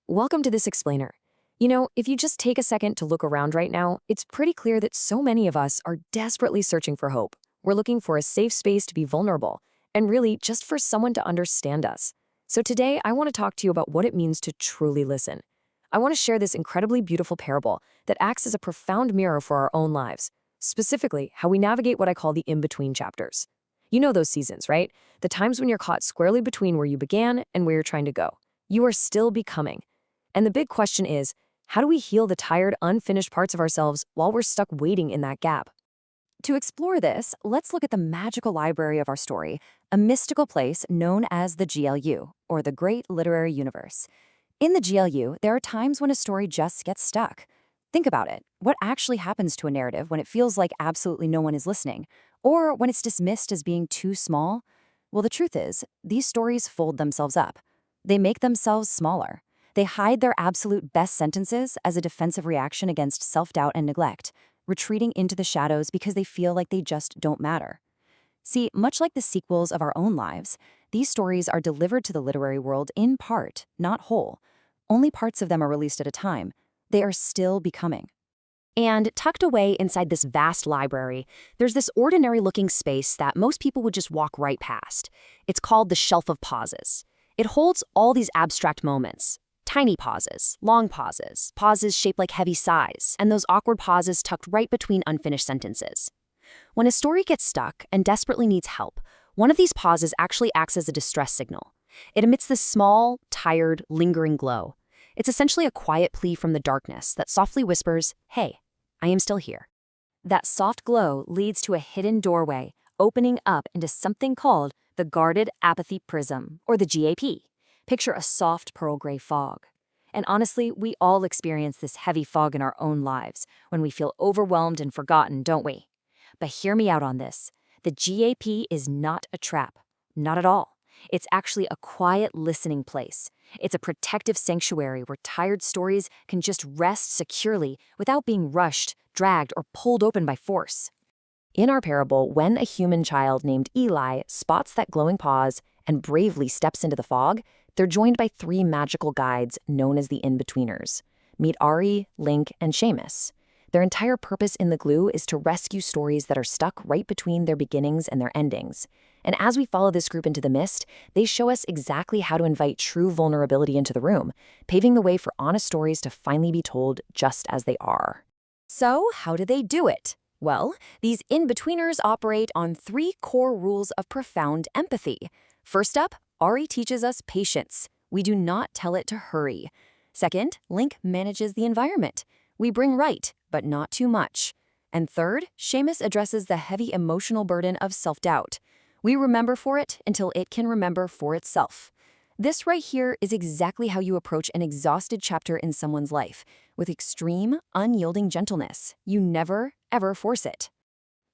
Welcome to this explainer. If you just take a second to look around right now, it's pretty clear that so many of us are desperately searching for hope. We're looking for a safe space to be vulnerable, and really just for someone to understand us. So today, I want to talk to you about what it means to truly listen. I want to share this incredibly beautiful parable that acts as a profound mirror for our own lives, specifically how we navigate what I call the in-between chapters. You know those seasons, right? The times when you're caught squarely between where you began and where you're trying to go. You are still becoming. And the big question is, how do we heal the tired, unfinished parts of ourselves while we're stuck waiting in that gap? To explore this, let's look at the magical library of our story, a mystical place known as the GLU, or the Great Literary Universe. In the GLU, there are times when a story just gets stuck. Think about it. What actually happens to a narrative when it feels like absolutely no one is listening? Or when it's dismissed as being too small? Well, the truth is, these stories fold themselves up. They make themselves smaller. They hide their absolute best sentences as a defensive reaction against self-doubt and neglect, retreating into the shadows because they feel like they just don't matter. See, much like the sequels of our own lives, these stories are delivered to the literary world in part, not whole. Only parts of them are released at a time. They are still becoming. And tucked away inside this vast library, there's this ordinary-looking space that most people would just walk right past. It's called the Shelf of Pauses. It holds all these abstract moments. Tiny pauses, long pauses, pauses shaped like heavy sighs, and those awkward pauses tucked right between unfinished sentences. When a story gets stuck and desperately needs help, one of these pauses actually acts as a distress signal. It emits this small, tired, lingering glow. It's essentially a quiet plea from the darkness that softly whispers, "Hey, I am still here." That soft glow leads to a hidden doorway, opening up into something called the Guarded Apathy Prism, or the GAP. Picture a soft pearl gray fog. And honestly, we all experience this heavy fog in our own lives when we feel overwhelmed and forgotten, don't we? But hear me out on this. The GAP is not a trap. Not at all. It's actually a quiet listening place. It's a protective sanctuary where tired stories can just rest securely without being rushed, dragged, or pulled open by force. In our parable, when a human child named Eli spots that glowing pause and bravely steps into the fog, they're joined by three magical guides known as the In-Betweeners. Meet Ari, Link, and Seamus. Their entire purpose in the glue is to rescue stories that are stuck right between their beginnings and their endings. And as we follow this group into the mist, they show us exactly how to invite true vulnerability into the room, paving the way for honest stories to finally be told just as they are. So, how do they do it? Well, these in-betweeners operate on three core rules of profound empathy. First up, Ari teaches us patience. We do not tell it to hurry. Second, Link manages the environment. We bring right, but not too much. And third, Seamus addresses the heavy emotional burden of self-doubt. We remember for it until it can remember for itself. This right here is exactly how you approach an exhausted chapter in someone's life, with extreme, unyielding gentleness. You never, ever force it.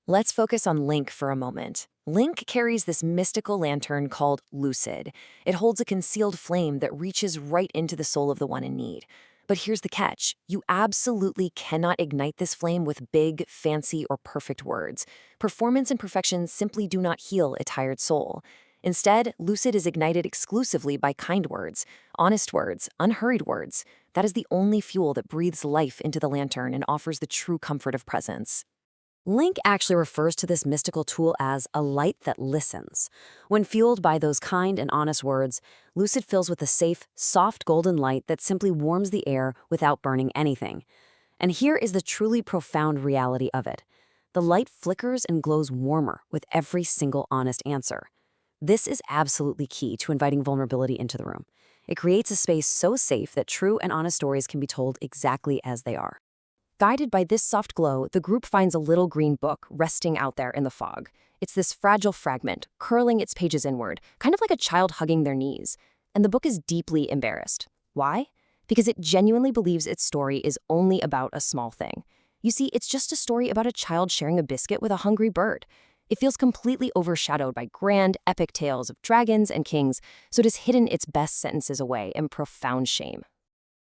Let's focus on Link for a moment. Link carries this mystical lantern called Lucid. It holds a concealed flame that reaches right into the soul of the one in need. But here's the catch. You absolutely cannot ignite this flame with big, fancy, or perfect words. Performance and perfection simply do not heal a tired soul. Instead, Lucid is ignited exclusively by kind words, honest words, unhurried words. That is the only fuel that breathes life into the lantern and offers the true comfort of presence. Link actually refers to this mystical tool as a light that listens. When fueled by those kind and honest words, Lucid fills with a safe, soft golden light that simply warms the air without burning anything. And here is the truly profound reality of it. The light flickers and glows warmer with every single honest answer. This is absolutely key to inviting vulnerability into the room. It creates a space so safe that true and honest stories can be told exactly as they are. Guided by this soft glow, the group finds a little green book resting out there in the fog. It's this fragile fragment, curling its pages inward, kind of like a child hugging their knees. And the book is deeply embarrassed. Why? Because it genuinely believes its story is only about a small thing. You see, it's just a story about a child sharing a biscuit with a hungry bird. It feels completely overshadowed by grand, epic tales of dragons and kings, so it has hidden its best sentences away in profound shame.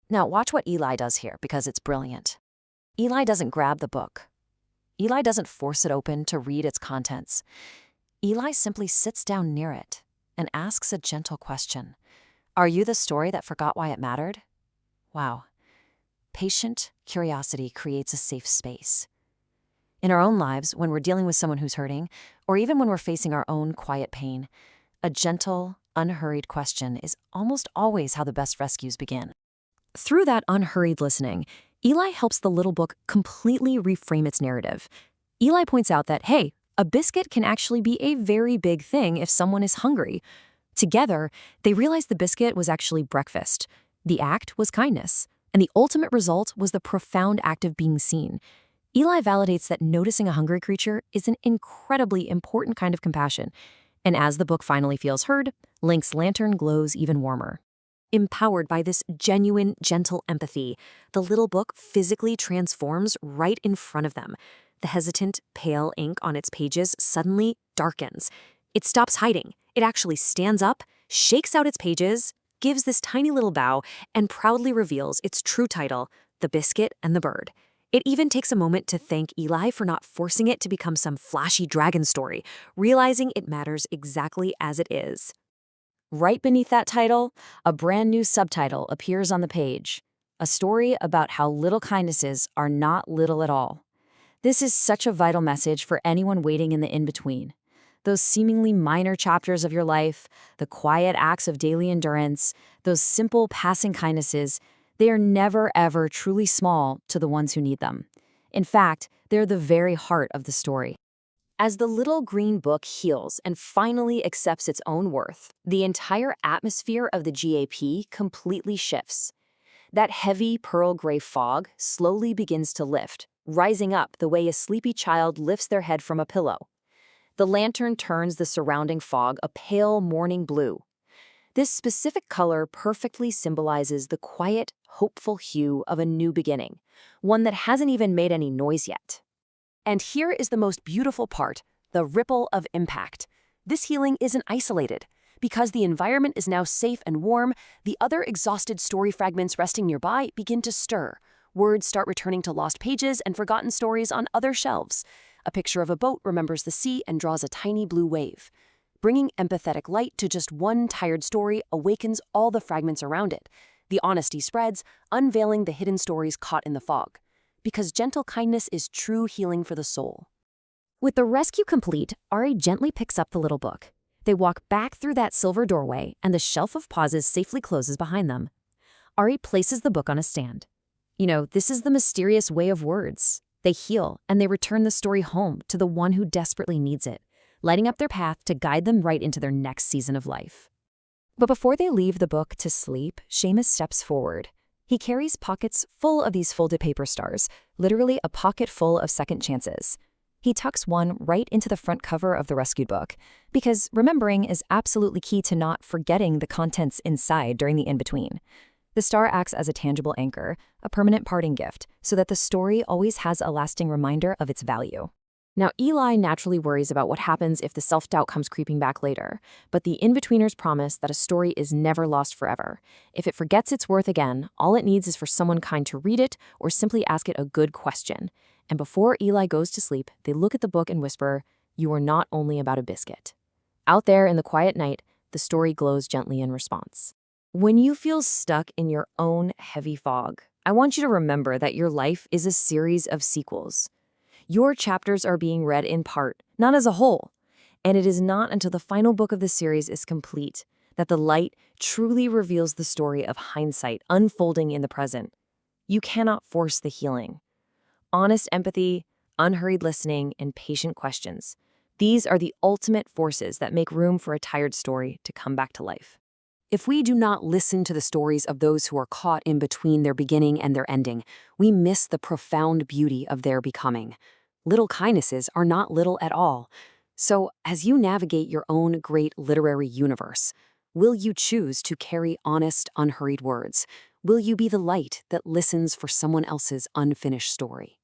Now, watch what Eli does here, because it's brilliant. Eli doesn't grab the book. Eli doesn't force it open to read its contents. Eli simply sits down near it and asks a gentle question. Are you the story that forgot why it mattered? Wow. Patient curiosity creates a safe space. In our own lives, when we're dealing with someone who's hurting, or even when we're facing our own quiet pain, a gentle, unhurried question is almost always how the best rescues begin. Through that unhurried listening, Eli helps the little book completely reframe its narrative. Eli points out that, hey, a biscuit can actually be a very big thing if someone is hungry. Together, they realized the biscuit was actually breakfast. The act was kindness, and the ultimate result was the profound act of being seen. Eli validates that noticing a hungry creature is an incredibly important kind of compassion. And as the book finally feels heard, Link's lantern glows even warmer. Empowered by this genuine, gentle empathy, the little book physically transforms right in front of them. The hesitant, pale ink on its pages suddenly darkens. It stops hiding. It actually stands up, shakes out its pages, gives this tiny little bow, and proudly reveals its true title, The Biscuit and the Bird. It even takes a moment to thank Eli for not forcing it to become some flashy dragon story, realizing it matters exactly as it is. Right beneath that title, a brand new subtitle appears on the page, a story about how little kindnesses are not little at all. This is such a vital message for anyone waiting in the in-between. Those seemingly minor chapters of your life, the quiet acts of daily endurance, those simple passing kindnesses, they are never ever truly small to the ones who need them. In fact, they're the very heart of the story. As the little green book heals and finally accepts its own worth, the entire atmosphere of the GAP completely shifts. That heavy pearl gray fog slowly begins to lift, rising up the way a sleepy child lifts their head from a pillow. The lantern turns the surrounding fog a pale morning blue. This specific color perfectly symbolizes the quiet, hopeful hue of a new beginning, one that hasn't even made any noise yet. And here is the most beautiful part, the ripple of impact. This healing isn't isolated. Because the environment is now safe and warm, the other exhausted story fragments resting nearby begin to stir. Words start returning to lost pages and forgotten stories on other shelves. A picture of a boat remembers the sea and draws a tiny blue wave. Bringing empathetic light to just one tired story awakens all the fragments around it. The honesty spreads, unveiling the hidden stories caught in the fog. Because gentle kindness is true healing for the soul. With the rescue complete, Ari gently picks up the little book. They walk back through that silver doorway, and the shelf of pauses safely closes behind them. Ari places the book on a stand. This is the mysterious way of words. They heal, and they return the story home to the one who desperately needs it, lighting up their path to guide them right into their next season of life. But before they leave the book to sleep, Seamus steps forward. He carries pockets full of these folded paper stars, literally a pocket full of second chances. He tucks one right into the front cover of the rescued book, because remembering is absolutely key to not forgetting the contents inside during the in-between. The star acts as a tangible anchor, a permanent parting gift, so that the story always has a lasting reminder of its value. Now, Eli naturally worries about what happens if the self-doubt comes creeping back later, but the in-betweeners promise that a story is never lost forever. If it forgets its worth again, all it needs is for someone kind to read it or simply ask it a good question. And before Eli goes to sleep, they look at the book and whisper, "You are not only about a biscuit." Out there in the quiet night, the story glows gently in response. When you feel stuck in your own heavy fog, I want you to remember that your life is a series of sequels. Your chapters are being read in part, not as a whole. And it is not until the final book of the series is complete that the light truly reveals the story of hindsight unfolding in the present. You cannot force the healing. Honest empathy, unhurried listening, and patient questions. These are the ultimate forces that make room for a tired story to come back to life. If we do not listen to the stories of those who are caught in between their beginning and their ending, we miss the profound beauty of their becoming. Little kindnesses are not little at all. So, as you navigate your own great literary universe, will you choose to carry honest, unhurried words? Will you be the light that listens for someone else's unfinished story?